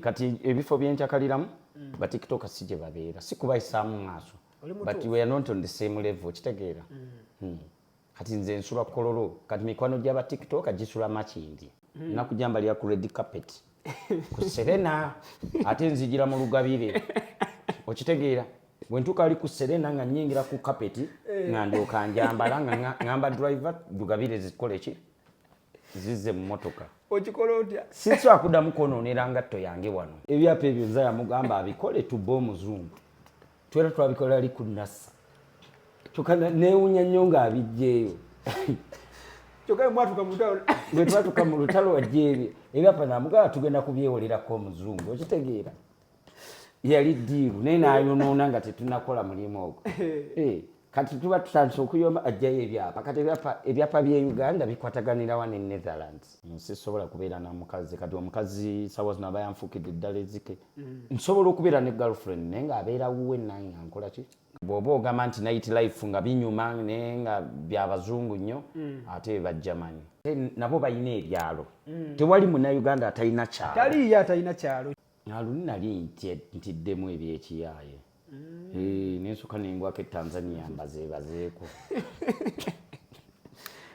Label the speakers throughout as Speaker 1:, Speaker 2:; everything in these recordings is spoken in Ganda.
Speaker 1: kati ebifo byenchakaliramu ba TikTok sije babeera sikubayisaamu maaso but we are not on the same level kitegeera kati nze nsula kololo kati mikwano gy'aba TikTok agisula makindi nakujamba lya ku red carpet ku Serena ate nzigira mu lugabire okitegeera wentuka ali ku Serena nga nyingira ku carpet ngandyoka njambala ngamba driver lugabire zikole ki zize mu motoka
Speaker 2: okikola otya
Speaker 1: sisi akudamu konoonera ngatto yange wano ebyapa ebyo nza yamugamba abikole tuba omuzungu twera twabikola ali ku NASA tukana neewunya nnyo ng'abijjeeyo
Speaker 2: kyokka mwatuka mu lutalo
Speaker 1: bwe twatuka mu lutalo wajjeebye ebyapa namugamba tugenda kubyewolerako omuzungu okitegeera yali ddiiru naye n'ayonoona nga tetunakola mulimu ogwo kati tuba tutandise okuyomba ajjayo ebyapa kati ebyapa by'e Uganda bikwataganira wa ne Netherlands nsisobola kubeera na mukazi kati omukazi sawa zino aba yanfuukidde ddala ezike nsobola okubeera ne girlfriend naye ng'abeera wuwe nange ankola ki bw'oba ogamba nti night life nga binyuma naye nga byabazungu nnyo ate bajjamanyi nabo balina ebyalo tewali munnauganda atalina kyalo
Speaker 2: taliyo atalina kyalo
Speaker 1: aluni nali ntiddemu ebyekiyaaye nensuka nengwako eTanzania mbazeebazeeko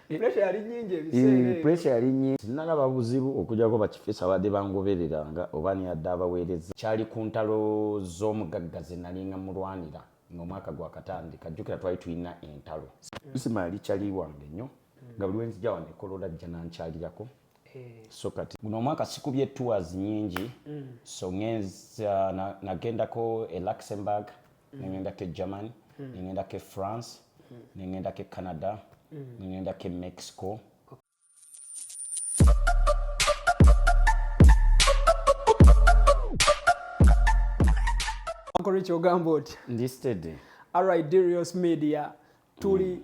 Speaker 2: pressure yali nyingi ebiseera
Speaker 1: pressure yali nyingi sinalaba buzibu okujjako bakifeesa badde bangobereranga oba niyadde abaweereza kyali ku ntalo z'omugagga ze nalinga mulwanira ng'omwaka gwakatandika jjukira twali tulina entalo sima yali kyali wange nnyo nga buli wenzijja wano ekolola jja nankyalirako so kati guno omwaka sikubye tours nyingi so ngenza nagendako e Luxembourg nengendako e Germany nengendako e France nengendako e Canada nengendako e Mexico
Speaker 2: Uncle Rich ogamba otya
Speaker 1: ndistede
Speaker 2: alright Darius Media tuli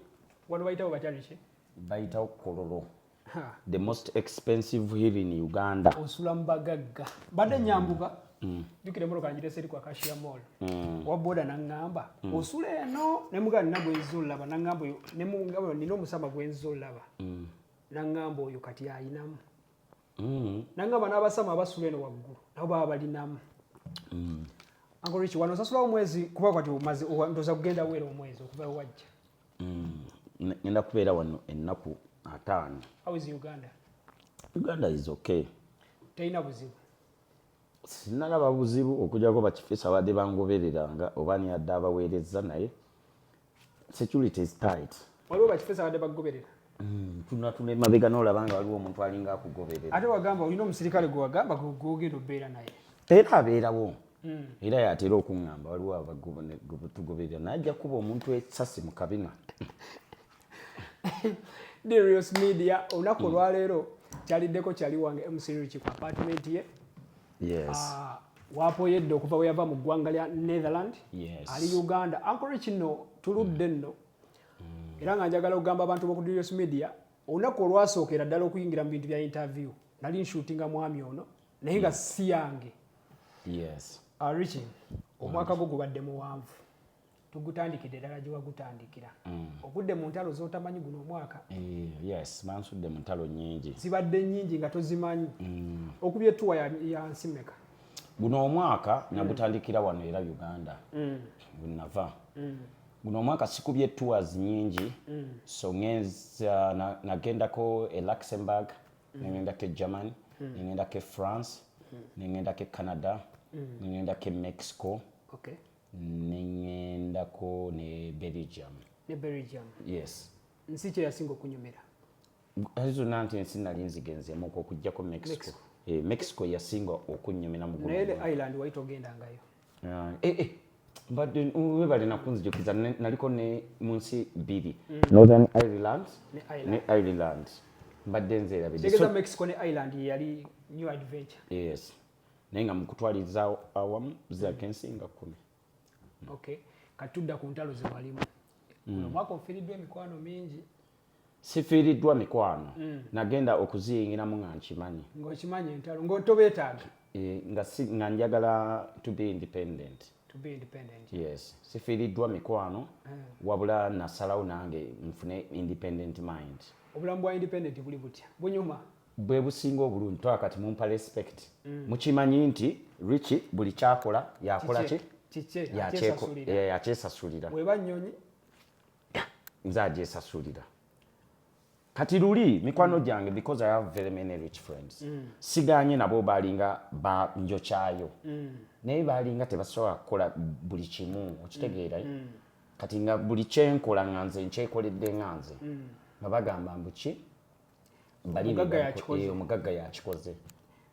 Speaker 2: wano bayitawo bakyaliki
Speaker 1: bayitawo kololo the most expensive here in Uganda
Speaker 2: osula mbagagga badde nyambuka jukire moro kanjire seri kwa Kashia Mall waboda nangamba osula eno nemuga nabwe nzulaba nangamba nemungabo nino musama gwenzulaba nangamba oyo kati ayinamu nangamba nabasama abasula eno waggulu nabo baba balinamu Uncle Rich wano sasula omwezi kuba kwati omaze ndoza kugenda wera omwezi okuva wajja
Speaker 1: ngenda kubeera wano ennaku 5.
Speaker 2: How is Uganda?
Speaker 1: Uganda is okay.
Speaker 2: Taina buzibu.
Speaker 1: Sinalaba buzibu okujjako bakifeesa badde bangobereranga oba niyadde abaweereza naye security is tight.
Speaker 2: Waliwo bakifeesa badde bagoberera.
Speaker 1: Tunatuna emabega n'olabanga waliwo omuntu alinga akugoberera.
Speaker 2: Ate wagamba olina omusirikale gwe wagamba gwogenda obeera naye.
Speaker 1: Era abeerawo. Era yatera okuŋŋamba waliwo abatugoberera najja kuba omuntu essasi mu kabina.
Speaker 2: Darius Media olunaku olwaleero kyaliddeko kyali wange MC Rich ku apartment ye.
Speaker 1: Yes.
Speaker 2: Wapoyedde okuva we yava mu ggwanga lya Netherland.
Speaker 1: Yes.
Speaker 2: Ali Uganda. Uncle Rich no tuludde nno. Era nga njagala okugamba abantu b'oku Darius Media olunaku olwasookera ddala okuyingira mu bintu bya interview nali nshootinga mwami ono naye nga si yange.
Speaker 1: Yes.
Speaker 2: Rich omwaka gwo gubadde muwanvu. Tugutandikidde ddala gye wagutandikira. Ogudde mu ntalo z'otamanyi guno omwaka.
Speaker 1: Yes, mansudde mu ntalo nnyingi.
Speaker 2: Zibadde nnyingi nga tozimanyi. Okubye tuwa ya nsimeka.
Speaker 1: Guno omwaka nagutandikira wano era Uganda. Bunava. Guno omwaka sikubye tours nnyingi. So ngenza nagendako e Luxembourg, nengendako e Germany, nengendako e France, nengendako e Canada, nengendako e Mexico.
Speaker 2: Okay.
Speaker 1: Nengendako ne Belgium.
Speaker 2: Ne Belgium.
Speaker 1: Yes.
Speaker 2: Nsi kye yasinga okunyumira.
Speaker 1: Ezo nanti ensi nali nzigenzeemu okujjako Mexico. Mexico yasinga okunyumira mu guno.
Speaker 2: Naye ne Ireland wayita ogendangayo.
Speaker 1: Mbadde webale nakunzijukiza naliko ne mu nsi 2. Northern Ireland ne Ireland. Mbadde nzeera bide.
Speaker 2: Tegeza Mexico ne Ireland yali new adventure.
Speaker 1: Yes. Naye nga mu kutwaliza awamu zakensinga 10.
Speaker 2: Okay. Katudda ku ntalo ze walimu. Omwaka ofiiriddwa emikwano mingi.
Speaker 1: Sifiiriddwa mikwano. Nagenda okuziyingiramu nga nkimanyi.
Speaker 2: Ng'okimanyi entalo ng'otobeetaaga.
Speaker 1: Nga njagala to be independent.
Speaker 2: To be independent.
Speaker 1: Yes. Sifiiriddwa mikwano. Wabula nasalawo nange nfune independent mind.
Speaker 2: Obulamu bwa independent buli butya. Bunyuma.
Speaker 1: bwe businga obulungi twakati mumpa respect mukimanyi nti Richie buli kyakola yakola ki yakyesasulira
Speaker 2: weba nnyonyi
Speaker 1: nze agyesasulira kati luli mikwano gyange because I have very many rich friends siganye nabo balinga ba njokyayo naye balinga tebasobola kukola buli kimu okitegeera kati nga buli kyenkola nga nze nkyekoledde nga nze nga bagamba mbuki omugagga yakikoze.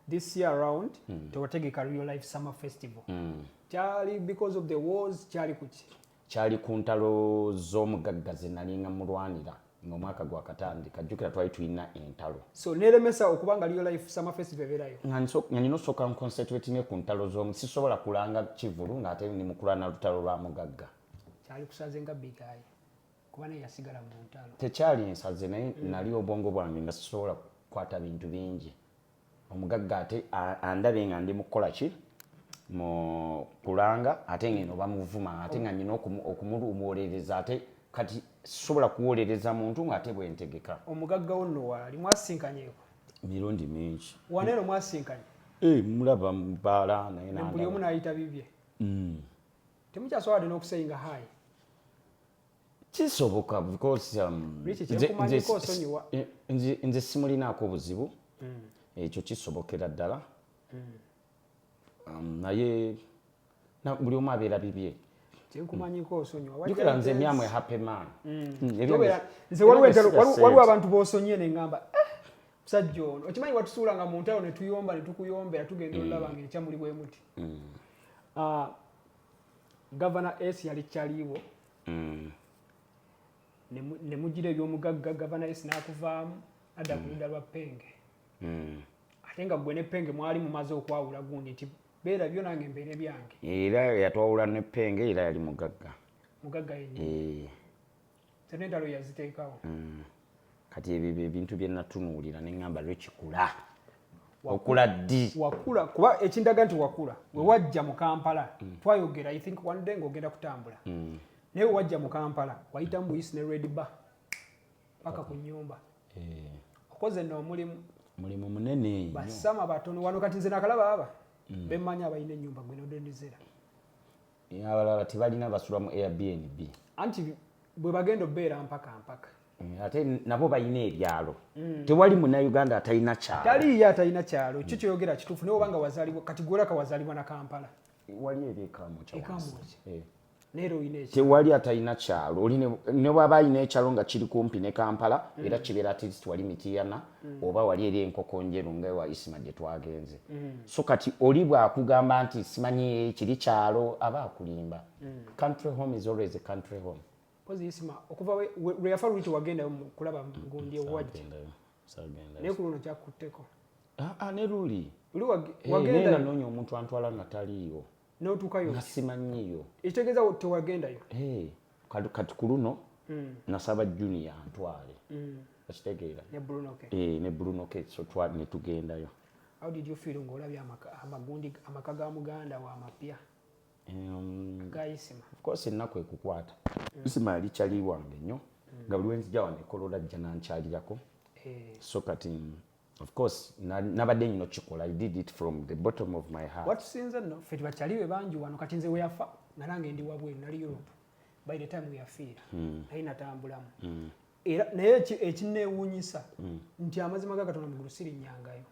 Speaker 2: This year around tewategeka real life summer festival kyali because of the wars kyali kuki
Speaker 1: kyali ku ntalo z'omugagga ze nalinga mulwanira ng'omwaka gwakatandika jjukira twali tulina entalo
Speaker 2: so neremesa okubanga real life summer festival eberayo
Speaker 1: nga nina osooka nconcentrate ne ku ntalo z'omu sisobola kulanga kivulu ng'ate ni mukulana lutalo lwa mugagga
Speaker 2: kyali kusaze nga bigayi kuba naye yasigala mu ntalo
Speaker 1: tekyali nsaze naye nali obwongo bwange nga sisobola kukwata bintu bingi omugagga ate andabe nga ndi mukukola ki mu kulanga ate ngeno bamuvuma ate nga nina okumuluwolereza ate kati sisobola kuwolereza muntu ng'ate bwentegeka.
Speaker 2: Omugagga wonno wali mwasinkanyeeko
Speaker 1: mirundi mingi
Speaker 2: waneero mwasinkanye
Speaker 1: mulaba mubaala naye
Speaker 2: buli omu n'ayita bibye temukyasobola n'okuseyinga hayi
Speaker 1: kisoboka because nze simulinaako buzibu ekyo kisobokera ddala naye buli omu abeera bibye
Speaker 2: kyenkumanyiko osonyiwa
Speaker 1: jukira nze myamwe happy man
Speaker 2: nze waliwo abantu b'osonyiye ne ngamba musajja ono okimanyi watusuulanga mu ntalo ne tuyomba ne tukuyombera tugenda olaba ng'enkya muli bwe muti Governor S yali kyaliwo ne mugira eby'omugagga Governor S n'akuvaamu adda ku ludda lwa Penge ate nga gwe ne Penge mwali mumaze okwawula gundi nti beera byo nange mbeere byange
Speaker 1: era yatwawula ne Penge era yali mugagga
Speaker 2: yennyini zene entalo yaziteekawo
Speaker 1: kati ebyo ebintu bye natunuulira ne ngamba lwekikula okula ddi
Speaker 2: wakula kuba ekindaga nti wakula we wajja mu Kampala twayogera I think one day ng'ogenda kutambula naye we wajja mu Kampala wayita mu Buyisi ne Red Bar paka ku nnyumba okoze nno
Speaker 1: mulimu munene
Speaker 2: basama batono wano kati nze nakalaba aba bemanya abalina ennyumba gwe nodendezera
Speaker 1: abalala tebalina basula mu Airbnb
Speaker 2: anti bwe bagenda obbeera mpaka
Speaker 1: ate nabo balina ebyalo tewali munnayuganda atalina kyalo
Speaker 2: taliyo atalina kyalo kyo kyoyogera kituufu naye obanga wazaalibwa kati gwolaka wazaalibwa na Kampala
Speaker 1: wali ebyekaamu
Speaker 2: neero oyina ekyo
Speaker 1: tewali atalina kyalo ne bw'aba alina ekyalo nga kiri kumpi ne Kampala era kibeera at least wali Mityana oba wali eri enkoko njeru ngaewa Isima gye twagenze so kati oli bw'akugamba nti simanyi kiri kyalo aba akulimba country home is always a country home
Speaker 2: pozi Isima okuva we yafa lwiti wagendayo kulaba gundi ewajja naye ku luno kyakutteko
Speaker 1: ne luli
Speaker 2: wagenda
Speaker 1: nanoonya omuntu antwala nga taliiwo
Speaker 2: n'otuukayo
Speaker 1: nga simanyiyo
Speaker 2: ekitegeeza tewagendayo
Speaker 1: kati ku luno nasaba junior antwale okitegeera ne Brunoke so ne tugendayo.
Speaker 2: How did you feel ng'olabye amaka ga muganda wa mapya ga Isima?
Speaker 1: Of course ennaku ekukwata Isima yali kyali wange nnyo nga buli wenzija wano ekolola ajja nankyalirako so kati of course nabadde nyino kikola I did it from the bottom of my heart.
Speaker 2: What since no feti bakyaliwe bangi wano kati nze weyafa nalange ndi wabweru nali Europe by the time we yafiira naye natambulamu era naye ekineewuunyisa nti amazima ga Katonda mugulu sirinyangayo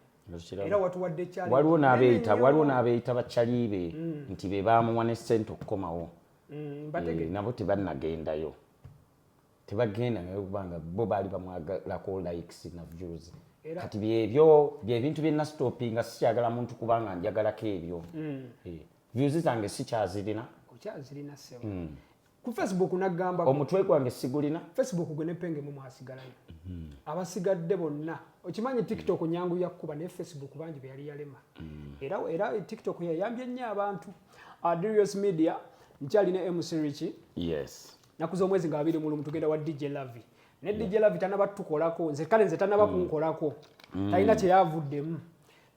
Speaker 2: era watuwadde kyali
Speaker 1: waliwo n'abeeyita bakyalibe nti be baamuwa ne ssente okukomawo nabo tebannagendayo tebagenda naye kubanga bo baali bamwagalako likes na views kati byebintu bye nastopinga sikyagala muntu kubanga njagalako ebyo views zange sikyazirina
Speaker 2: okyazirina sebo ku Facebook nagamba
Speaker 1: omutwe gwange sigulina
Speaker 2: Facebook gwe ne Penge mu mwasigalayo abasigadde bonna okimanyi TikTok nyangu yakkuba ne Facebook bangi beyali yalema era TikTok yayambye nnyo abantu Darius Media nkyali ne MC Richie nakuza omwezi nga 21 tugenda wa DJ Lavi ne DJ Lavi tanaba tukolako nze tanaba kunkolako talina kye yavuddemu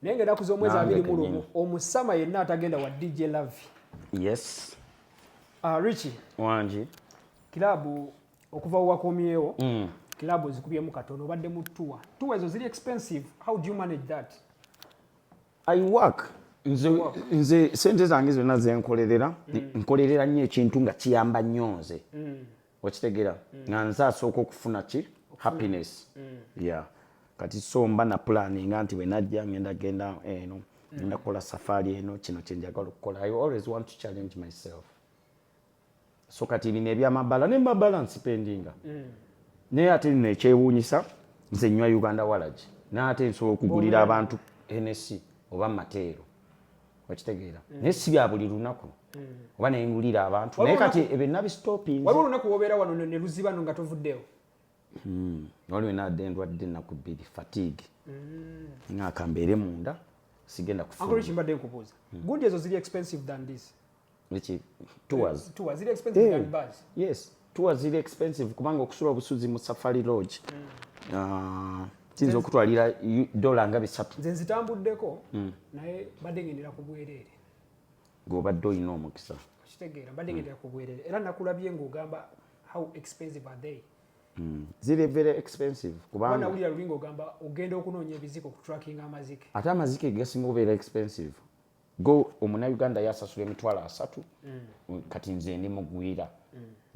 Speaker 2: naye nga nakuza omwezi 21 omusama yenna atagenda wa DJ Lavi Richie
Speaker 1: wangi
Speaker 2: kilabu okuva wakomyewo club zikubyemu katono obadde mu tour ezo ziri expensive. How do you manage that?
Speaker 1: I work. Nze sente zange zonna zenkolerera nkolerera nnyo ekintu nga kiyamba nnyo nze okitegeera nga nze asooka okufuna ki happiness. Yeah. Kati so mba na planning nti bwe najja ngenda genda eno ngenda kukola safari eno kino kye njagala okukola. I always want to challenge myself. So kati bino ebyamabala ne mabala nsipendinga naye ate nno ekyewuunyisa nze nnywa Uganda Walagi n'ate nsobola okugulira abantu NSC oba mateero okitegeera naye si bya buli lunaku oba nengulira abantu naye kati ebyo nabistopinze.
Speaker 2: Waliwo olunaku wobeera wano ne luziba no nga tovuddeewo?
Speaker 1: Waliwo nadde ndwadde ennaku bbiri fatigue nga akambeere munda sigenda kufuna.
Speaker 2: Uncle Rich mbadde nkubuuza gundi ezo ziri expensive than this?
Speaker 1: Which tours?
Speaker 2: Tours ziri expensive than bus?
Speaker 1: Yes, tours ziri expensive kubanga okusula obusuzi mu Safari Lodge kiyinza okutwalira $300.
Speaker 2: Nze nzitambuddeko naye badde ngendera ku bwereere.
Speaker 1: Ng'obadde olina omukisa.
Speaker 2: Okitegeera badde ngendera ku bwereere era nakulabye ng'ogamba how expensive are they?
Speaker 1: Ziri very expensive kubanga
Speaker 2: nawulira luli ng'ogamba ogenda okunoonya ebiziko ku tracking amazike.
Speaker 1: Ate amazike gasinga obeera expensive. Go omunnayuganda yasasula $300 kati nze ndi mugwira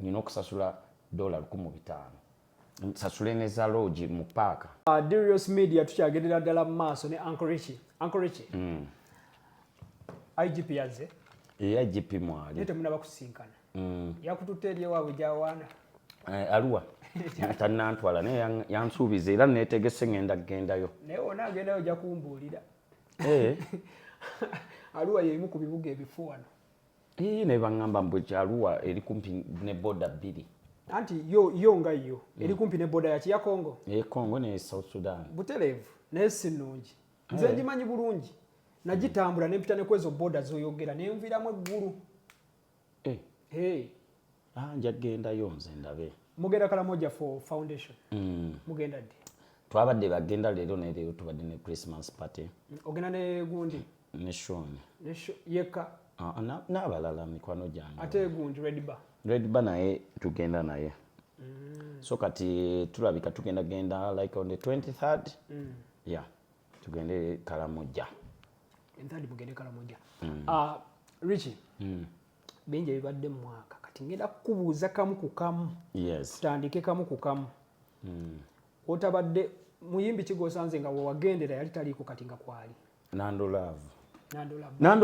Speaker 1: nina okusasula $1,500 nsasule ne za lodge mu paaka.
Speaker 2: Darius Media tukyagendera ddala mu maaso ne Uncle Richie. Uncle Richie, IGP yazze
Speaker 1: IGP mwali
Speaker 2: naye temunaba kusinkana. Yakututte eri ewaabwe gy'awaana
Speaker 1: Arua tannantwala naye yansuubiza era neetegese ngenda kugendayo.
Speaker 2: Naye wona agendayo ojja kumbuulira. Arua y'emu ku bibuga ebifuwano.
Speaker 1: Ne baŋŋamba mbu Arua eri kumpi ne boda bbiri.
Speaker 2: Anti yo nga yo eri kumpi ne boda ya ya Congo.
Speaker 1: Congo ne South Sudan.
Speaker 2: Butereevu naye si nnungi. Nze ngimanyi bulungi. Nagitambula ne mpita ne kwezo boda zoyogera ne nviramu eggulu.
Speaker 1: Nja kugendayo nze ndabe.
Speaker 2: Mugenda Karamoja for foundation. Mugenda ddi?
Speaker 1: Twabadde bagenda leero naye leero tubadde ne Christmas party.
Speaker 2: Ogenda ne gundi?
Speaker 1: Ne Sean.
Speaker 2: Yekka?
Speaker 1: N'abalala mikwano gyange.
Speaker 2: Ate gundi
Speaker 1: Red Bar naye tugenda naye. So kati tulabika genda like on the 23rd. Yeah. Tugende Karamoja. Enthadi
Speaker 2: mugende Karamoja. Richie. Bingi ebibadde mu mwaka. Kati ngenda kukubuuza kamu ku kamu.
Speaker 1: Yes.
Speaker 2: Tutandike kamu ku kamu. Otabadde muyimbi kigosanze nga wagendera yali taliiko kati nga kwali.
Speaker 1: Nando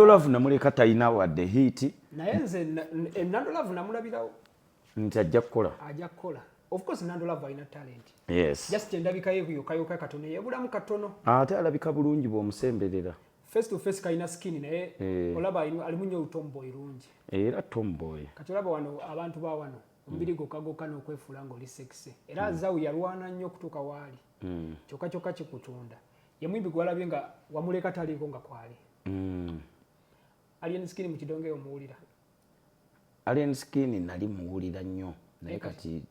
Speaker 1: Love namuleka talina wadde hiti.
Speaker 2: Naye nze Nando Love namulabirawo.
Speaker 1: Nti ajja kukola.
Speaker 2: Of course Nando Love alina talent.
Speaker 1: Yes.
Speaker 2: Just endabika yokayoka katono yebulamu katono.
Speaker 1: Ate alabika bulungi bw'omusemberera.
Speaker 2: Face to face kalina skin naye olaba alimu nnyo tomboy lungi.
Speaker 1: Era tomboy.
Speaker 2: Kati olaba wano abantu ba wano omubiri gokagoka n'okwefuula ng'oli sexy. Era Zawu yalwana nnyo okutuuka waali. Kyokka kikutunda. Ye mwimbi gwalabye nga wamuleka taliiko nga kwali. Alien Skin mu kidonge omuwulira.
Speaker 1: Alien Skin nali muwulira nnyo naye kati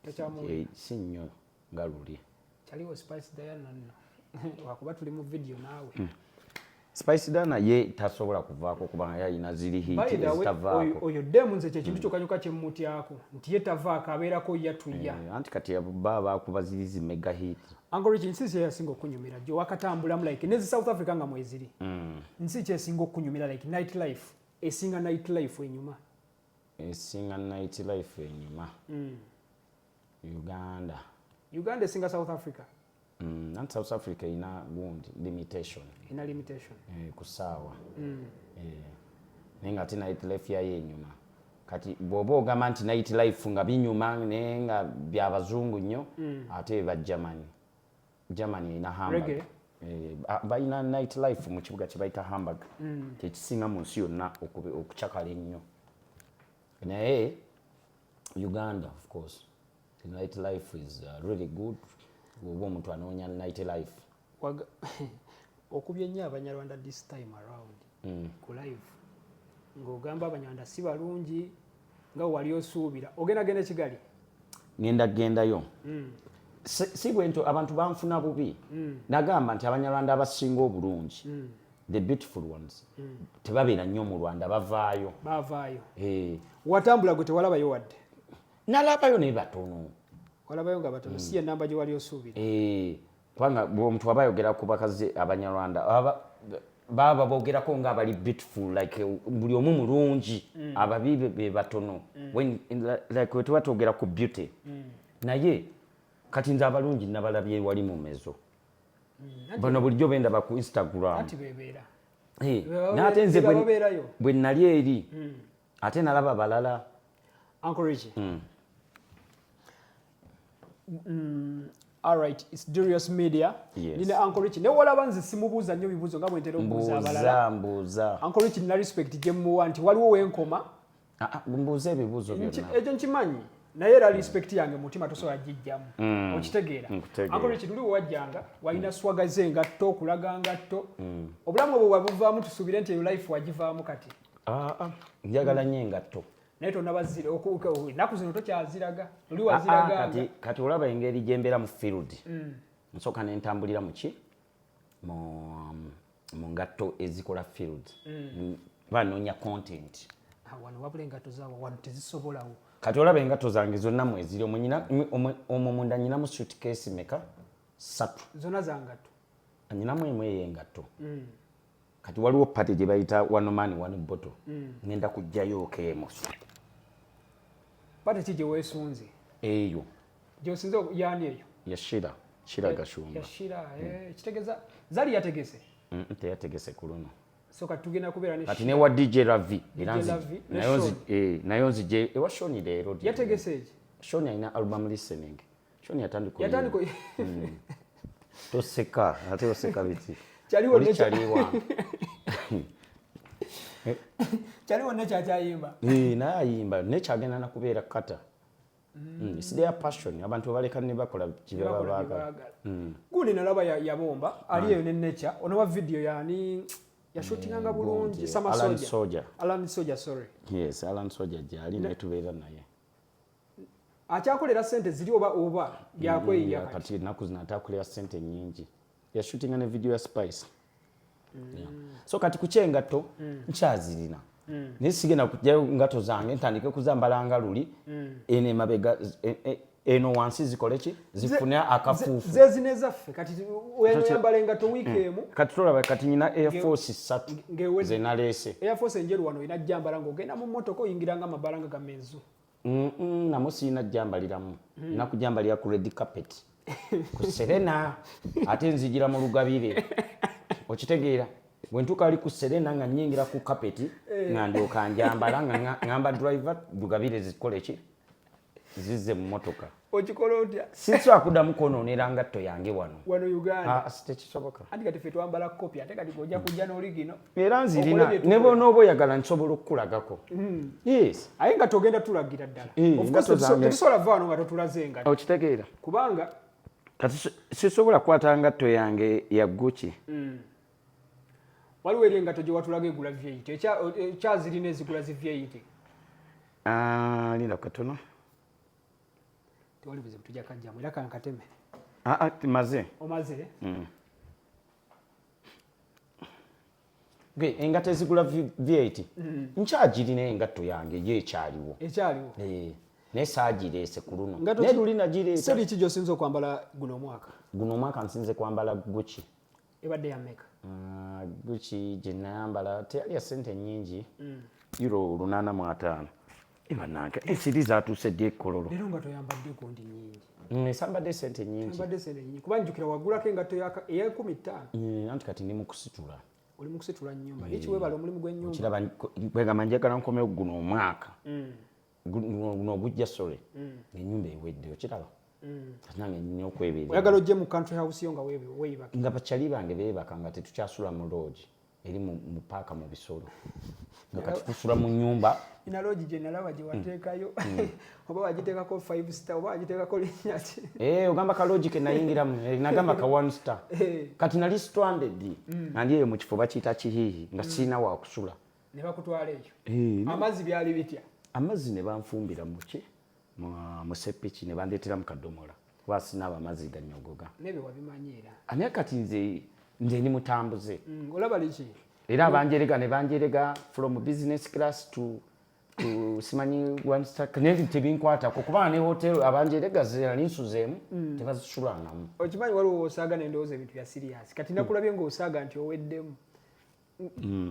Speaker 1: si nnyo nga luli.
Speaker 2: Kyaliwo Spice Diana nno. Wakuba tuli mu video naawe.
Speaker 1: Spice Diana ye tasobola kuvaako kubanga yalina ziri hiti ezitavaako.
Speaker 2: Oyo demu nze kyekintu kyokka kyemmutyako nti ye tavaako abeerako yatuya.
Speaker 1: Anti kati baba akuba ziri zi mega hit.
Speaker 2: Uncle Rich, nsi kyeyasinga okunyumira gye wakatambulamu like nezi South Africa nga mweziri. Nsi kyesinga okunyumira like night life. Esinga night life enyuma.
Speaker 1: Esinga night life enyuma.
Speaker 2: Uganda esinga South Africa.
Speaker 1: And South Africa ina gundi limitation.
Speaker 2: Ina limitation.
Speaker 1: Kusawa. Nenga ati night life ya enyuma. Kati bobo ogamba nti night life nga binyuma nenga byabazungu nnyo ate ba Germany ina Hamburg. Baina night life mu kibuga kye bayita Hamburg. Kyekisinga mu nsi yonna okukyakala ennyo. Naye Uganda of course the night life is really good. Oba omuntu anoonya night life.
Speaker 2: Okubye nnyo Abanyarwanda this time around ku live. Ng'ogamba Abanyarwanda si balungi nga wali osuubira. Ogenda Kigali?
Speaker 1: Ngenda gendayo. Si bwento abantu banfuna bubi. Nagamba nti Abanyarwanda abasinga obulungi. The beautiful ones. Tebabeera nnyo mu Rwanda bavaayo.
Speaker 2: Watambula gwe tewalabayo wadde?
Speaker 1: Nalabayo naye batono.
Speaker 2: olabayo nga batono si enamba gye wali osuubira
Speaker 1: kubanga omuntu aba ayogera ku bakazi abanyarwanda baba boogerako nga abali beautiful like buli omu mulungi ababi be batono like we tuba twogera ku beauty naye kati nze abalungi nabalabye wali mu mezo bano bulijjo bendaba ku Instagram n'ate nze bwe nali eri ate nalaba balala
Speaker 2: Anchorage. All right, it's Darius Media. Nina Anchorage. Ne walaba nze simubuuza nnyo bibuuzo nga bwentera okubuuza abalala.
Speaker 1: Mbuuza.
Speaker 2: Anchorage na respect gye muwa nti waliwo wenkoma.
Speaker 1: Mbuuza ebibuuzo byonna.
Speaker 2: Ekyo nkimanyi. Naye era respect yange mutima tosobola gijjamu. Okitegeera. Anchorage tuli wajjanga walina swaga ze ngatto okulaga ngatto. Obulamu obwo bwabuvaamu tusuubire nti life wagivaamu kati.
Speaker 1: Njagala nnyo engatto.
Speaker 2: Naye tonabazira ennaku zino tokyaziraga oli waziraga
Speaker 1: kati olaba engeri gye mbeera mu field nsooka ne ntambulira mu ngatto ezikola field banoonya content
Speaker 2: wano wabula engatto zaawo wano tezisobolawo
Speaker 1: kati olaba engatto zange zonna mweziri omwo munda nyinamu suitcase meka 3
Speaker 2: zonna za ngatto
Speaker 1: nyinamu emu ey'engatto kati waliwo pate gye bayita one man one bottle ngenda kujjayo keemo
Speaker 2: pate ki gye weesunze
Speaker 1: eyo
Speaker 2: gy'osinze yaani eyo
Speaker 1: yashira Gashumba
Speaker 2: yashira kitegeeza zali yategese
Speaker 1: teyategese ku luno
Speaker 2: so kati tugenda kubeera ne
Speaker 1: kati ne wa DJ Ravi nayo nzije ewa Shoni leero
Speaker 2: yategese eki
Speaker 1: Shoni alina album listening Shoni yatandiko toseka ate oseka biti
Speaker 2: kyaliwo ne kyakyayimba
Speaker 1: naye ayimba nekyagenda nakubeera kata it's their passion abantu baleka ne bakola kibaba baagala
Speaker 2: gundi nalaba yabomba ali eyo ne nature onoba video yani yashutinganga bulungi Alan Soja sorry
Speaker 1: yes Alan Soja gyali netubeera naye
Speaker 2: akyakolera sente ziri oba byakweya
Speaker 1: kati naku zinatakulera sente nyingi yashutinga ne video ya Spice so kati kucyengato nkyazirina nisigenda kujjayo ngato zange ntandike kuzambalanga luli ene mabega eno wansi zikole ki zifune akafuufu
Speaker 2: zezinezaffe kati weno yambala engato wiikemu
Speaker 1: kati tulaba kati nyina Air Force 3 ze naleese
Speaker 2: Air Force enjeru wano ina jambala ng'ogenda mu mmotoka oyingiranga amabalanga ga menzu
Speaker 1: namo siina jambaliramu nakujambalira ku red carpet ku Serena ate nzijira mu lugabire okitegeera bwentuka ali ku Serena nga nyingira ku carpet nga ndyoka njambala nga ngamba driver lugabire zikole ki zize mu motoka
Speaker 2: okikola otya
Speaker 1: sitwa kudamu konoonera ngatto yange wano
Speaker 2: Uganda
Speaker 1: tekisoboka
Speaker 2: andi kati ffe twambala kopi ate kati gojja kujja n'oligino
Speaker 1: era nzirina ne bonooba oyagala nsobola okukulagako yes
Speaker 2: aye nga togenda tulagira ddala tetusobola vaano nga totulaze engatto
Speaker 1: okitegeera
Speaker 2: kubanga
Speaker 1: kati sisobola kukwata ngatto yange ya Gucci
Speaker 2: waliwo eri engatto gye watulaga egula V8 ekyazirina ezigula zi V8
Speaker 1: linda katono
Speaker 2: tewali buzibu tujja kajjamu era kankateme
Speaker 1: maze
Speaker 2: omaze
Speaker 1: engatto ezigula V8 nkyagirina engatto yange ye ekyaliwo naye saagireese ku luno naye luli nagireeta
Speaker 2: seri ki gy'osinze okwambala guno
Speaker 1: omwaka nsinze kwambala Gucci
Speaker 2: ebadde ya meka
Speaker 1: Gucci gye nayambala teyali ya ssente nnyingi euro 85 ebanange ensiri zaatuuse ddi ekkololo
Speaker 2: leero nga toyambadde gundi nyingi
Speaker 1: esambadde ssente nnyingi
Speaker 2: kuba njukira waggulako engatto eya15
Speaker 1: anti kati ndi mu kusitula
Speaker 2: oli mu kusitula nnyumba ekiwebala omulimu gw'ennyumba
Speaker 1: kiraba kwegamba njagala nkomewo guno omwaka guno ogujja sole ennyumba ewedde okiraba nange nnina okwebeera
Speaker 2: oyagala ojje mu country house yo nga weeyibaka
Speaker 1: nga bakyali bange beebaka nga tetukyasula mu lodge eri mu paaka mu bisolo nga kati tusula mu nnyumba
Speaker 2: ina lodge gye nalaba gye wateekayo oba wagiteekako 5 star oba wagiteekako linnya ki
Speaker 1: ogamba ka lodge ke nayingiramu nagamba ka 1 star kati nali stranded nandi eyo mu kifo bakiyita kihiihi nga sirina wakusula
Speaker 2: ne bakutwala eyo amazzi byali bitya
Speaker 1: amazzi ne banfumbira muki mu sepiki ne bandeetera mu kadomola kuba sinaaba amazzi ganyogoga
Speaker 2: nebe wabimanyiira
Speaker 1: anaye kati nze ndi mutambuze
Speaker 2: olaba liki
Speaker 1: era abanjerega ne banjerega from business class to simanyi one star kanezi tebinkwatako kubanga ne hotel abanjeregazira linsuzeemu tebazisulangamu
Speaker 2: okimanyi waliwo osaaga n'endowooza ebintu bya serious kati nakulabye ng'osaaga nti oweddemu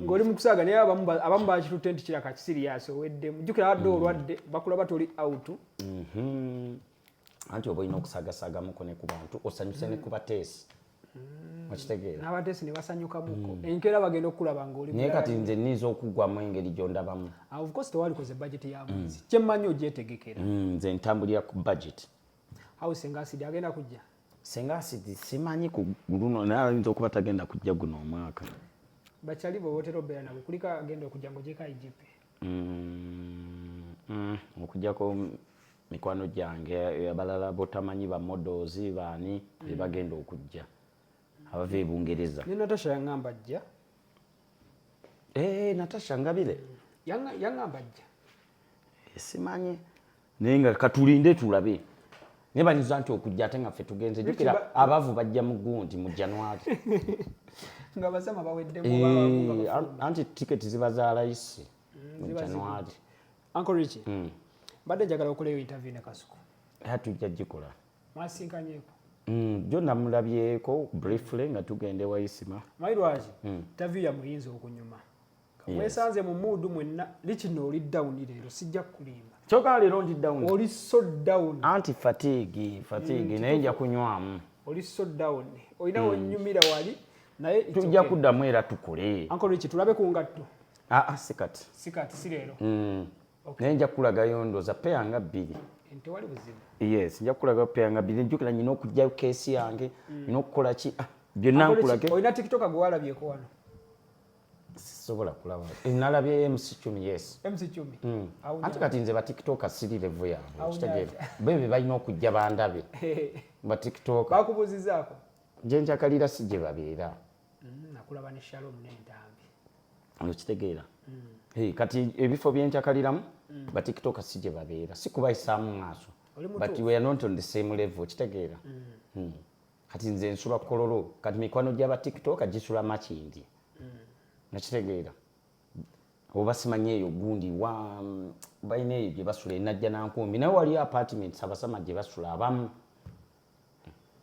Speaker 2: ng'oli mu kusaaga naye abamu bakitutte nti kiraka kisirias oweddemu jjukira abadde olwadde bakulaba toli out
Speaker 1: anti oba olina okusaagasaagamuko ne ku bantu osanyuse ne ku bateesi okitegeera
Speaker 2: n'abateesi ne basanyukamuko enkeera bagenda okulaba ng'oli
Speaker 1: naye kati nze nniza okuggwamu engeri gyondabamu
Speaker 2: of course tewalikoze budget ya mwezi kyemmanyi ogyetegekera
Speaker 1: nze ntambulira ku budget
Speaker 2: awo senga asidi agenda kujja
Speaker 1: senga asidi simanyi ku luno naye ayinza okuba tagenda kujja guno omwaka
Speaker 2: bakyali bw'obootera obeera nabwe kuliko agenda okujja ng'ogyeko IGP
Speaker 1: okugjako mikwano gyange abalala botamanyi ba models baani be bagenda okujja abava e Bungereza
Speaker 2: ne Natasha yaŋŋamba ajja
Speaker 1: Natasha Ngabire
Speaker 2: yaŋŋamba ajja
Speaker 1: simanyi naye nga katulinde tulabe nebanyiza nti okujja ate nga ffe tugenze jukira abavu bajja mu gundi mu January
Speaker 2: nga basama baweddemu
Speaker 1: anti tiketi ziba za layisi mu January
Speaker 2: Uncle Richie badde njagala okuleyo interview ne Kasuku
Speaker 1: tujja gikola
Speaker 2: mwasinkanyeeko
Speaker 1: jo namulabyeko briefly nga tugende Waisima
Speaker 2: mairwaji interview ya muyinza okunyuma mwesanze mu mood mwenna likino oli down leero sijja kulimba
Speaker 1: kyoka leero ndi down
Speaker 2: oli so down
Speaker 1: anti fatigue naye nja kunywamu
Speaker 2: oli so down olina onyumira wali naye
Speaker 1: tujja kuddamu era tukole
Speaker 2: Uncle Richie tulabe ku ngatto
Speaker 1: sikati
Speaker 2: si leero
Speaker 1: naye nja kulagayo ndoza peya nga 2
Speaker 2: ente wali buzibu
Speaker 1: yes nja kulagayo peya nga 2 njukira nyina okujjayo keesi yange nyina okukola ki byonna nkulage
Speaker 2: olina tiktok gwalabyeko wano
Speaker 1: sisobola kulaba nalabye MC10 yes
Speaker 2: MC10
Speaker 1: anti kati nze ba tiktok siri level yaabwe okitegeera bebe balina okujja bandabe ba tiktok
Speaker 2: bakubuzizaako
Speaker 1: nje njakalira si gye babeera
Speaker 2: nakulaba ne Shalom n'entambi
Speaker 1: okitegeera kati ebifo byenjakaliramu ba tiktok si gye babeera si kubayisaamu maaso but we are not on the same level okitegeera kati nze nsula kololo kati mikwano gy'aba tiktok gisula makindi nakitegeera oba simanyi eyo gundi balina eyo gye basula enajja nankumbi naye waliyo apartments abasama gye basula abamu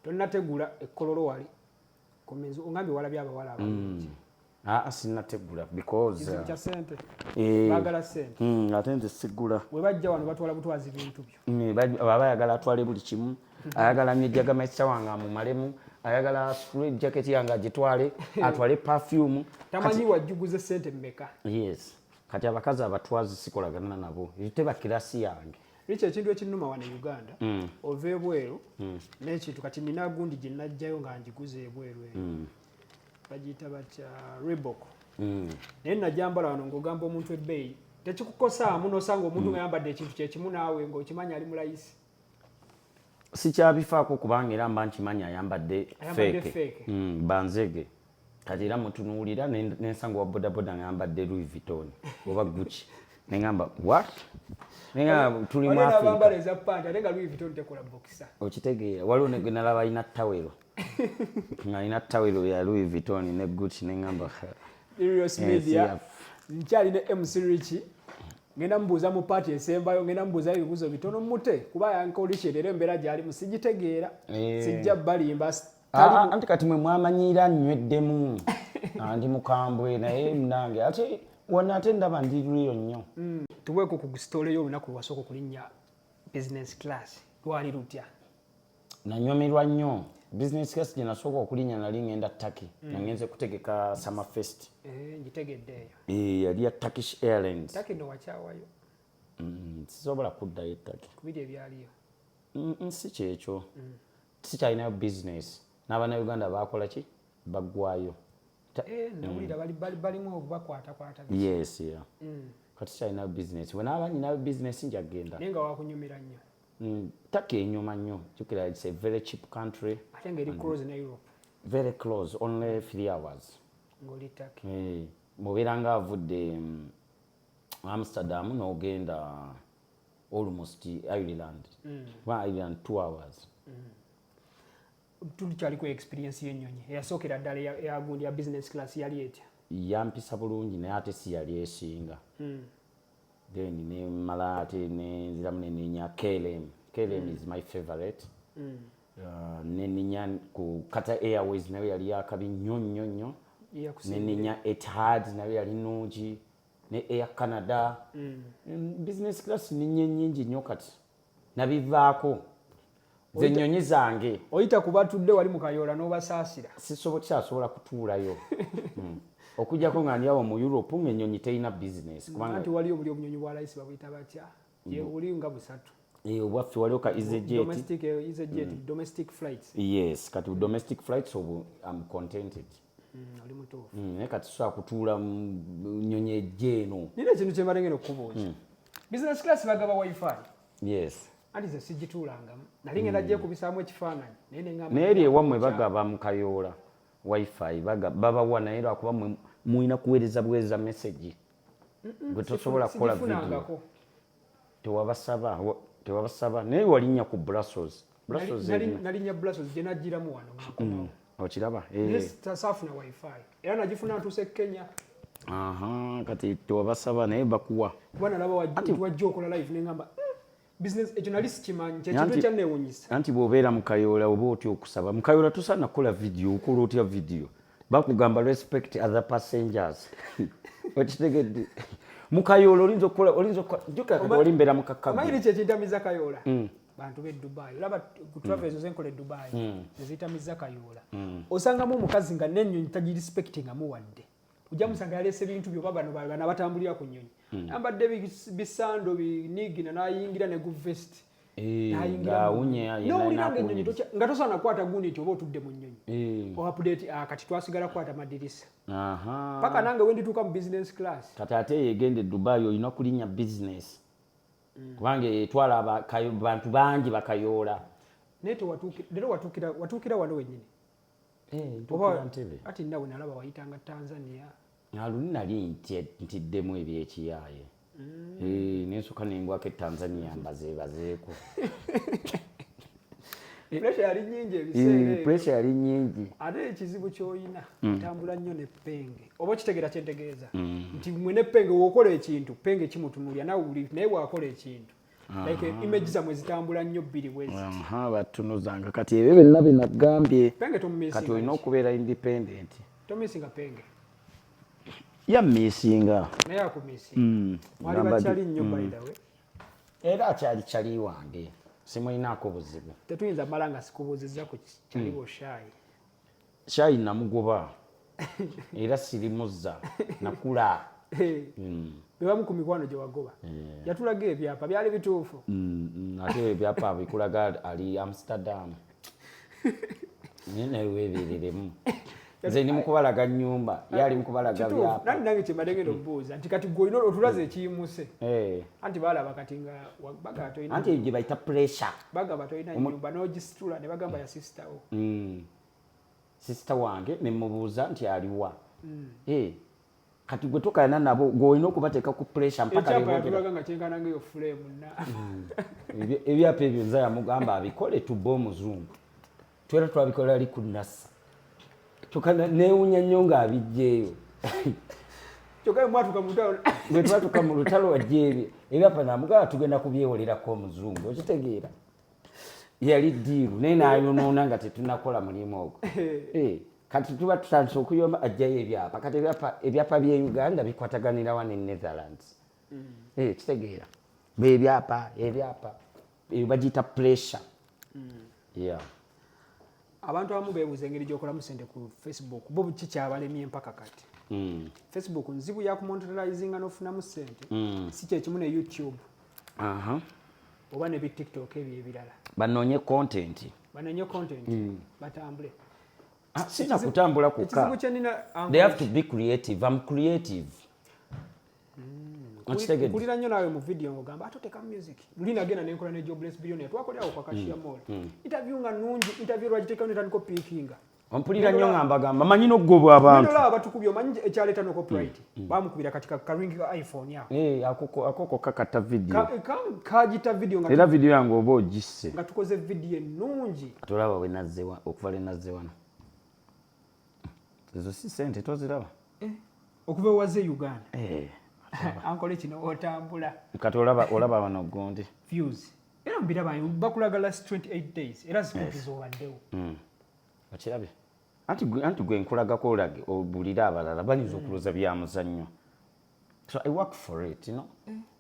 Speaker 2: tonnategula ekkololo wali kumenzu ongambye walabye abawala abalungi
Speaker 1: sinnategula because
Speaker 2: kya sente baagala sente
Speaker 1: ate nze sigula
Speaker 2: bwe bajja wano batwala butwazi bintu byo
Speaker 1: baba ayagala atwale buli kimu ayagala myejjaga maisa wange amumalemu ayagala straight jacket yange agitwale atwale perfume
Speaker 2: tamanyi wajjuguze sente mmeka
Speaker 1: yes kati abakazi abatwazi sikolagana nabo teba kirasi yange
Speaker 2: Richi ekintu ekinnuma wano e Uganda ova ebweru n'ekintu kati nina gundi gye najjayo nga njiguze ebweru bagiyita batya Reebok naye najjambala wano ng'ogamba omuntu ebbeeyi tekikukosaamu n'osanga omuntu ng'ayambadde ekintu kyekimu naawe ng'okimanyi ali mulayisi
Speaker 1: sikyabifaako kubanga era mba nkimanyi ayambadde feke banzege kati era mutunuulira n'ensanga wa bodaboda ng'ayambadde Louis Vuitton oba Gucci neŋŋamba what tuli mu okitegeera waliwo negwe nalaba alina tawero ng'alina tawero ya Louis Vuitton ne Gucci neŋŋamba
Speaker 2: media nkyali ne MC Richie ngenda mubuuza mu paati esembayo ngenda mubuuza ebibuuzo bitono mute kuba yankolishye leero embeera gyali musijitegeera sijja balimba
Speaker 1: anti kati mwe mwamanyiira nnyweddemu ndi mukambwe naye munange ate wonna ate ndaba ndi lwiyo nnyo
Speaker 2: tuweeko ku sitole y'olunaku lwasooka okulinnya business class lwali lutya
Speaker 1: nanyumirwa nnyo business class gye nasooka okulinnya nali ngenda Turkey nangenze kutegeka summer fest
Speaker 2: ngitegedde eyo
Speaker 1: yali ya Turkish Airlines
Speaker 2: Turkey no wakyawayo
Speaker 1: sisobola kuddayo Turkey
Speaker 2: kubiri ebyaliyo
Speaker 1: si kyekyo sikyalinayo business n'abannayuganda bakola ki baggwayo
Speaker 2: nawulira balimu obubakwatakwata
Speaker 1: yes kati sikyalinayo business bwe naaba nyinayo business njagenda
Speaker 2: naye nga wakunyumira nnyo
Speaker 1: Turkey enyuma nnyo jukira it's a very cheap country
Speaker 2: ate ngeri close ne Europe
Speaker 1: very close only 3 hours
Speaker 2: ng'oli Turkey
Speaker 1: mubeera nga avudde Amsterdam n'ogenda almost Ireland Ireland 2 hours
Speaker 2: tulikyaliko experience y'ennyonyi eyasookera ddala eyagundi ya business class yali etya
Speaker 1: yampisa bulungi naye ate si yali esinga then ne malate ne nziramu neninya KLM is my favorite neninya ku Qatar Airways nayo yali yakabi nnyo neninya Etihad nayo yali nungi ne Air Canada business class nyingi nnyo kati nabivaako ze nnyonyi zange
Speaker 2: oyita kubatudde wali mu Kayola n'obasaasira
Speaker 1: kyasobola kutuulayo okujjako nga ndyawo mu Europe ng'ennyonyi terina business
Speaker 2: kubanga anti waliyo buli obunyonyi bwa layisi babuyita batya buli nga busatu
Speaker 1: obwaffe waliwo ka
Speaker 2: domestic flights
Speaker 1: yes kati domestic flights I'm contented
Speaker 2: oli mutuufu
Speaker 1: naye kati tusobola kutuula mu nnyonyi ejjeeno
Speaker 2: nina ekintu kye mbalengera okubuuza business class bagaba wifi
Speaker 1: yes
Speaker 2: anti ze sigituulangamu nali ngenda gyekubisaamu ekifaananyi
Speaker 1: naye eri ewammwe bagaba mu Kayola wifi babawa naye lwakuba mulina kuweereza message gwe tosobola kukola video tewabasaba naye walinnya ku Brussels
Speaker 2: nalinnya Brussels gye najjiramu wano
Speaker 1: okiraba
Speaker 2: saafuna wifi era nagifuna ntuuse Kenya
Speaker 1: kati tewabasaba naye bakuwa
Speaker 2: kuba nalaba wajja okola live neŋŋamba business ekyo nali sikimanyi kyekintu ekyanneewunyisa
Speaker 1: anti bw'obeera mu Kayola oba otya okusaba mu Kayola tosaana kukola video okola otya video bakugamba respect other passengers okitegedde mu Kayola olinza okukola jjuka kati oli mbeera mu Kakago
Speaker 2: omanyi kyekintamiza Kayola bantu b'e Dubai olaba ku travel ezo zenkola e Dubai eziyitamiza Kayola osangamu omukazi nga n'ennyonyi tagirespectinga muwadde ujja musanga yaleese ebintu byo bano bana batambulira ku nnyonyi ambadde bisando binigina n'ayingira ne gu vest nga tosaana kukwata gundi nti oba otudde mu nnyonyi update kati twasigala kukwata madirisa paka nange wendituuka mu business class
Speaker 1: kati ate yegende Dubai olina kulinnya business kubanga etwala bantu bangi bakayoola
Speaker 2: naye lero watuukira wano wenyini ati nawe nalaba wayitanga Tanzania
Speaker 1: aluni nali ntiddemu ebyekiyaaye nensoka nembwako e Tanzania mbazeebazeeko pressure yali nyingi
Speaker 2: ate ekizibu ky'olina otambula nnyo ne penge oba okitegeera kyentegeeza nti mwe ne penge w'okola ekintu penge kimutunuulya naye bw'akola ekintu like image zamwe zitambula nnyo bbiri bwezi
Speaker 1: batunuzanga kati ebyo byonna binagambye
Speaker 2: penge
Speaker 1: kati olina okubeera independent
Speaker 2: tomisinga penge
Speaker 1: yammisinga
Speaker 2: naye akumisinga wali bakyali nnyo by the way
Speaker 1: era akyali wange simulinaako buzibu
Speaker 2: tetuyinza mala nga sikubuuzizza ku kyaliwo
Speaker 1: shayi namugoba era sirimuzza nakula
Speaker 2: bebamu ku mikwano gye wagoba yatulaga ebyapa byali bituufu
Speaker 1: ate ebyapa bikulaga ali Amsterdam naye weebereremu nze ndi mukubalaga nnyumba yali mukubalaga byapa
Speaker 2: nange kyembadengenda okubuuza nti kati gwe olina otulaze ekiyimuse anti balaba kati nga bagaba tolina
Speaker 1: anti gye bayita pressure
Speaker 2: bagaba tolina nnyumba n'ogisitula ne bagamba ya sisitawo
Speaker 1: sisita wange ne mubuuza nti aliwa kati gwe tokayana nabo gweolina okubateeka ku pressure mpaka
Speaker 2: yatulaga nga kyenkana ngeyo fulemu
Speaker 1: ebyapa ebyo nza yamugamba abikole tubba omuzungu twera twabikola ali ku nasa kyokka neewunya nnyo ng'abijjeeyo
Speaker 2: kyokka
Speaker 1: bwe twatuka mu lutalo wajja ebyapa namugamba tugenda kubyewolerako omuzungu okitegeera yali ddiiru naye nayonoona nga tetunakola mulimu ogwo kati tuba tutandise okuyomba ajjayo ebyapa kati ebyapa by'e Uganda bikwataganira wa ne Netherlands kitegeera ebyapa bagiyita pressure
Speaker 2: abantu abamu beebuuza engeri gy'okolamu ssente ku Facebook bo kikyabalemye mpaka kati Facebook nzibu yakumonetarizinga n'ofunamu ssente si kyekimu ne YouTube oba ne TikTok ebyo ebirala
Speaker 1: banoonye content
Speaker 2: batambule
Speaker 1: sina kutambula kuka they have to be creative. I'm creative.
Speaker 2: Kulira nnyo naawe mu video ng'ogamba atoteka music lulina agenda nenkola ne Jobless Billionaire twakolerawo kwa Kashia Mall interview nga nungi interview lwagiteekawo netandika piikinga
Speaker 1: ompulira nnyo nga mbagamba manyi n'oggobwa abantu
Speaker 2: olaba batukubye omanyi ekyaleeta no copyright bamukubira katika karingi ka iPhone yako
Speaker 1: akoko kakata video
Speaker 2: kagita video nga
Speaker 1: era video yange oba ogisse
Speaker 2: nga tukoze video ennungi
Speaker 1: tolaba we nazzewa okuva le nazze wano ezo si sente toziraba
Speaker 2: okuva waze Uganda ankole kino otambula
Speaker 1: kati olaba wano gundi
Speaker 2: views era mbiraba bakulaga last 28 days era zikumpiza obaddewo
Speaker 1: okirabye anti gwe nkulagako olage obulira abalala bayinza okuloza bya muzannyo so I work for it, you know.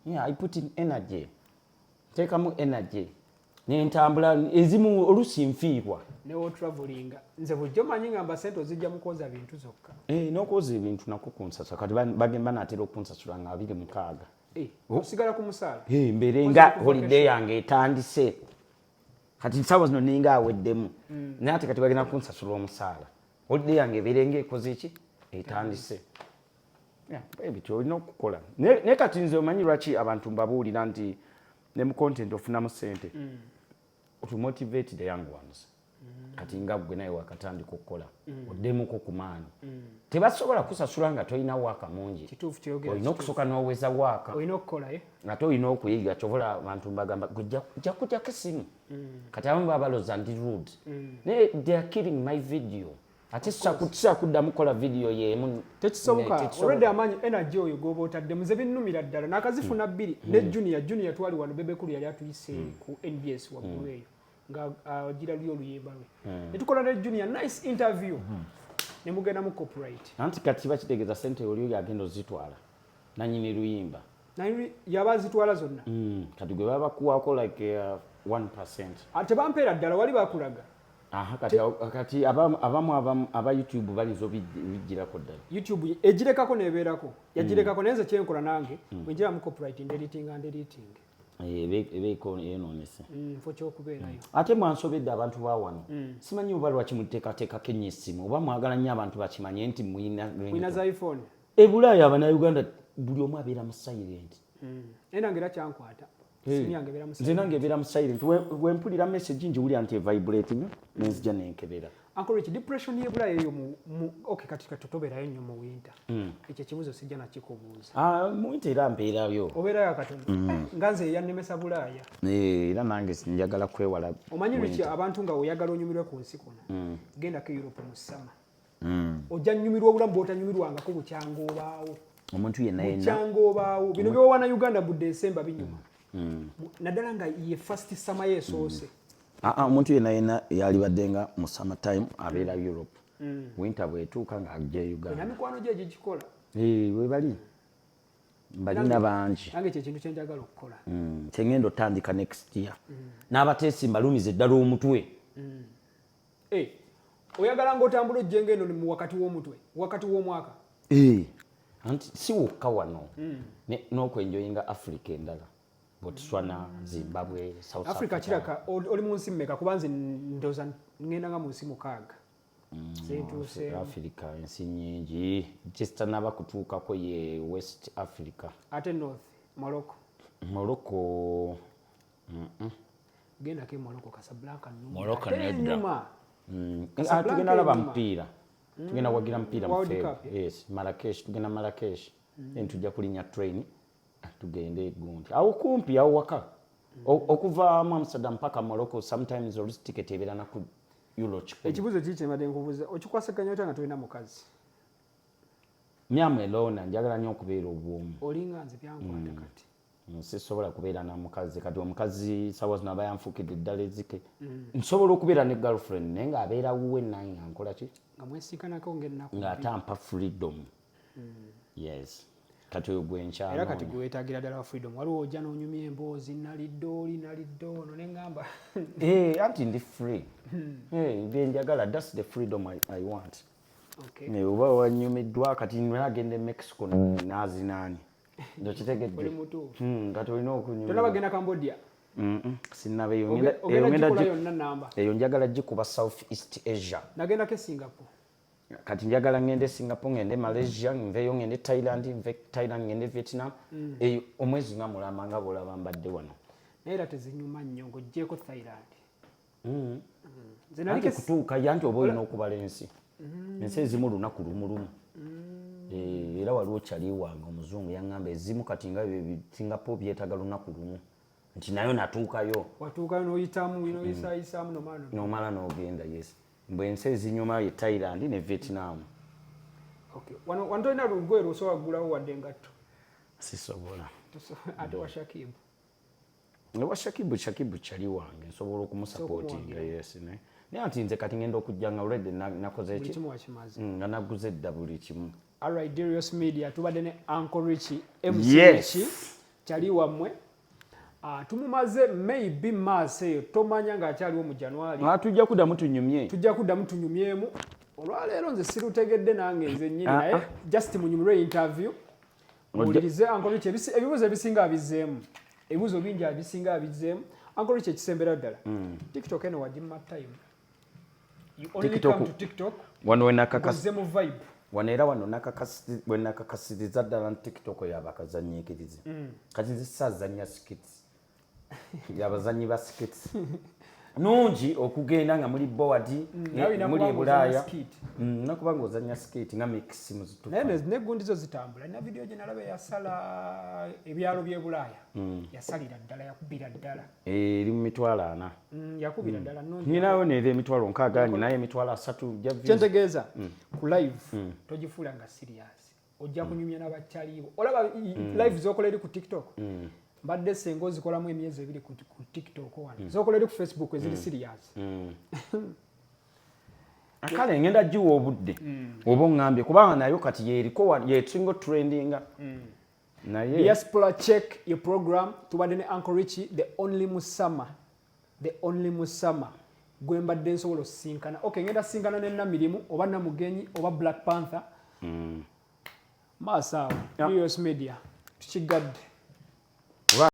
Speaker 1: Yeah, I put in energy. Teekamu energy. Nentambula ezimu olusi nfiirwa.
Speaker 2: Ne traveling. Nze bujjo manyi ngamba sente ozijja mukoza bintu zokka.
Speaker 1: N'okoza ebintu nako kunsasula. Kati bagenda naatera okunsasula nga 26.
Speaker 2: Osigala ku musaala.
Speaker 1: Mbeere nga holiday yange etandise. Kati nsaawa zino ninga aweddemu. Naye ate kati bagenda kunsasula omusaala. Holiday yange ebeere ng'ekoze ki? Etandise. Ebyo olina okukola. Naye kati nze omanyi lwaki abantu mbabuulira nti ne mu content ofunamu ssente. To motivate the young ones. Kati nga gwe naye wakatandika okukola. Oddemuko ku maanyi. Tebasobola kusasula nga tolina waaka mungi.
Speaker 2: Kituufu kyogera.
Speaker 1: Olina okusooka n'oweza waaka.
Speaker 2: Olina okukola
Speaker 1: ate olina okuyiga kyobola abantu mbagamba gujja kugyako essimu. Kati abamu babaloza ndi rude. Naye they are killing my video. Ate sisa kuddamu kola video yemu
Speaker 2: tekisoboka already amanyi energy oyo goba otadde muze binnumira ddala nakazifuna bbiri ne junior twali wano bebekulu yali atuyise ku NBS waggulu eyo nga agira lyo oluyimba lwe netukola ne junior nice interview ne mugenda mu copyright
Speaker 1: anti kati bakitegeeza sente oli yagenda ozitwala nanyini luyimba
Speaker 2: naye yabazitwala zonna
Speaker 1: kati gwe baba kuwako like 1%.
Speaker 2: Ate bampeera ddala wali bakulaga.
Speaker 1: Kati abamu aba YouTube balizo bijirako ddala.
Speaker 2: YouTube egirekako nebeerako. Yagirekako naye nze kyenkola nange bwenjira mu copyright editing and editing.
Speaker 1: Ebeeko enoonese.
Speaker 2: Mfo ky'okubeerayo.
Speaker 1: Ate mwansobedde abantu ba wano. Simanyi oba lwaki muteekateekako ennyo essimu oba mwagala nnyo abantu bakimanye nti
Speaker 2: muyina za iPhone.
Speaker 1: Ebulaaya Abannayuganda buli omu abeera mu silent.
Speaker 2: Nange era kyankwata.
Speaker 1: Nze nange ebeera mu silent. Wempulira message njiwulira nti vibrating nenzija nenkebera.
Speaker 2: Uncle Rich, depression y'ebulaaya eyo okay kati tobeerayo nnyo mu winter. Ekyo ekibuuzo sijja nakikubuuza.
Speaker 1: Mu winter era mbeerayo.
Speaker 2: Obeerayo akatono. Nga nze yannemesa bulaaya.
Speaker 1: Era nange njagala kwewala.
Speaker 2: Omanyi Rich, abantu nga oyagala onyumirwe ku nsi kuno. Gendako Europe mu summer. Ojja nnyumirwa obulamu bw'otanyumirwangako bukyanga obaawo.
Speaker 1: Omuntu yenna yenna.
Speaker 2: Bukyanga obaawo. Bino by'owana Uganda bu December binyuma. Naddala nga ye first summer yesoose.
Speaker 1: Omuntu yenna yalibadde nga mu summer time abeera Europe. Winter bwetuuka nga ajja Uganda.
Speaker 2: Mikwano gye gikikola.
Speaker 1: We bali. Balina bangi.
Speaker 2: Nange kye kintu kye njagala okukola.
Speaker 1: Kyengenda otandika next year. N'abateesi mbalumize ddala omutwe.
Speaker 2: Oyagala ng'otambula ojjenga eno mu wakati w'omutwe, wakati w'omwaka.
Speaker 1: Anti si wokka wano. N'okwenjoyinga Africa endala. Botswana, Zimbabwe, South Africa.
Speaker 2: Africa kiraka oli mu nsi mmeka kuba nze ndoza ngenda nga mu nsi mukaaga.
Speaker 1: Africa ensi nnyingi. Just n'abakutuukako ye West Africa.
Speaker 2: Ate North, Morocco.
Speaker 1: Morocco.
Speaker 2: Genda ke Morocco Casablanca nnuma.
Speaker 1: Morocco nedda. Tugenda laba mupiira. Tugenda wagira mupiira mu February. Yes, Marrakesh. Tugenda Marrakesh. Tujja kulinnya train. Tugende egundi awo kumpi awo waka okuva mu Amsterdam mpaka Morocco sometimes oli ticket ebeera na ku euro 10.
Speaker 2: Ekibuzo kiki mbadde nkubuuza okikwasaganya otya nga tolina mukazi?
Speaker 1: Myame alone njagala nnyo okubeera obwomu.
Speaker 2: Olinga nze byankwata kati.
Speaker 1: Sisobola kubeera na mukazi kati omukazi sawa zino aba yanfukidde eddala ezike. Nsobola okubeera ne girlfriend naye nga abeera wuwe nange nkola ki?
Speaker 2: Nga mwesiikanako ng'ennaku.
Speaker 1: Ng'atampa freedom. Yes. Kati oyo gwenkyano.
Speaker 2: Era kati gwe weetaagira ddala freedom. Waliwo ojja n'onyumya emboozi nalidde ono ne ngamba.
Speaker 1: Anti ndi free. Bye njagala, that's the freedom I want.
Speaker 2: Okay.
Speaker 1: Oba wanyumiddwa kati nagenda e Mexico n'azinaani. Ndokitegedde.
Speaker 2: Oli mutuufu.
Speaker 1: Kati olina okunyumira.
Speaker 2: Tonabagenda Cambodia?
Speaker 1: Sinnabeyo. Eyo njagala gikuba South East Asia.
Speaker 2: Nagendako e Singapore.
Speaker 1: Kati njagala ngende Singapore, ngende Malaysia, nveyo ngende Thailand, ngende Vietnam. Eyo omwezi nga mulamba nga bw'olaba mbadde wano.
Speaker 2: Naye era tezinyuma nnyo ng'oggyeko Thailand.
Speaker 1: Anti kutuuka yanti oba olina okubala ensi. Ensi ezimu lunaku lumu. Era waliwo kyali wange omuzungu yaŋŋamba ezimu kati nga Singapore byetaaga lunaku lumu. Nti nayo natuukayo.
Speaker 2: Watuukayo n'oyitamu n'oyisaamu
Speaker 1: n'omala n'ogenda, yes. Ensi ezinyuma ye Thailand ne Vietnam.
Speaker 2: Okay. Wano tolina lugoye lw'osobola kugulawo wadde engatto?
Speaker 1: sisobola
Speaker 2: ate wa Shakibu
Speaker 1: wa Shakibu kyali wange nsobola okumusupportinga yes ne naye ati nze kati ngenda okujjanga already nakoze eki nga naguze edda buli kimu.
Speaker 2: Alright, Darius Media tubadde ne Uncle Richie MC kyali wammwe. Tumumaze maybe maase tomanya ng'akyaliwo mu January.
Speaker 1: Tujja kuddamu tunyumyemu.
Speaker 2: Olwaleero nze sirutegedde nange nze nnyini naye just munyumirwe interview. Mulirize Uncle Richie ebibuuzo ebisinga abizzeemu. Ebibuuzo bingi abisinga abizzeemu. Uncle Richie ekisembera ddala. TikTok eno wagimma time. You only come to TikTok.
Speaker 1: Wano wenakakasa
Speaker 2: mu vibe.
Speaker 1: Wanera wano nakakasiriza ddala TikTok yabakazanyiikiriza. Kati zisazanya skits. Yabazanyi ba skits. Nungi okugenda nga muli board muli e Bulaaya. Nakubanga ozanya skit nga mix muzituka.
Speaker 2: Naye negundizo zitambula. Na video gye nalaba yasala ebyalo by'e Bulaaya. Yasalira ddala yakubira ddala.
Speaker 1: Eri mu mitwalo 4.
Speaker 2: Yakubira ddala nungi.
Speaker 1: Nyinayo n'eri emitwalo 6 nyinayo emitwalo 3 ja views.
Speaker 2: Kyentegeeza ku live togifuula nga serious. Ojja kunyumya n'abakyaliwo. Olaba live zokola eri ku TikTok. Mbadde senga ozikolamu emyezi 2 ku TikTok wano. Zokola eri ku Facebook eziri serious.
Speaker 1: Akale ngenda jiwa obudde. Oba ngambye kubanga nayo kati yeriko yesingo trendinga. Naye
Speaker 2: Diaspora check your program tubadde ne Uncle Richie the only Musama gwe mbadde nsobola osinkana. Okay, ngenda sinkana ne Namirimu oba Namugenyi oba Black Panther. Masawa Darius Media tukigadde.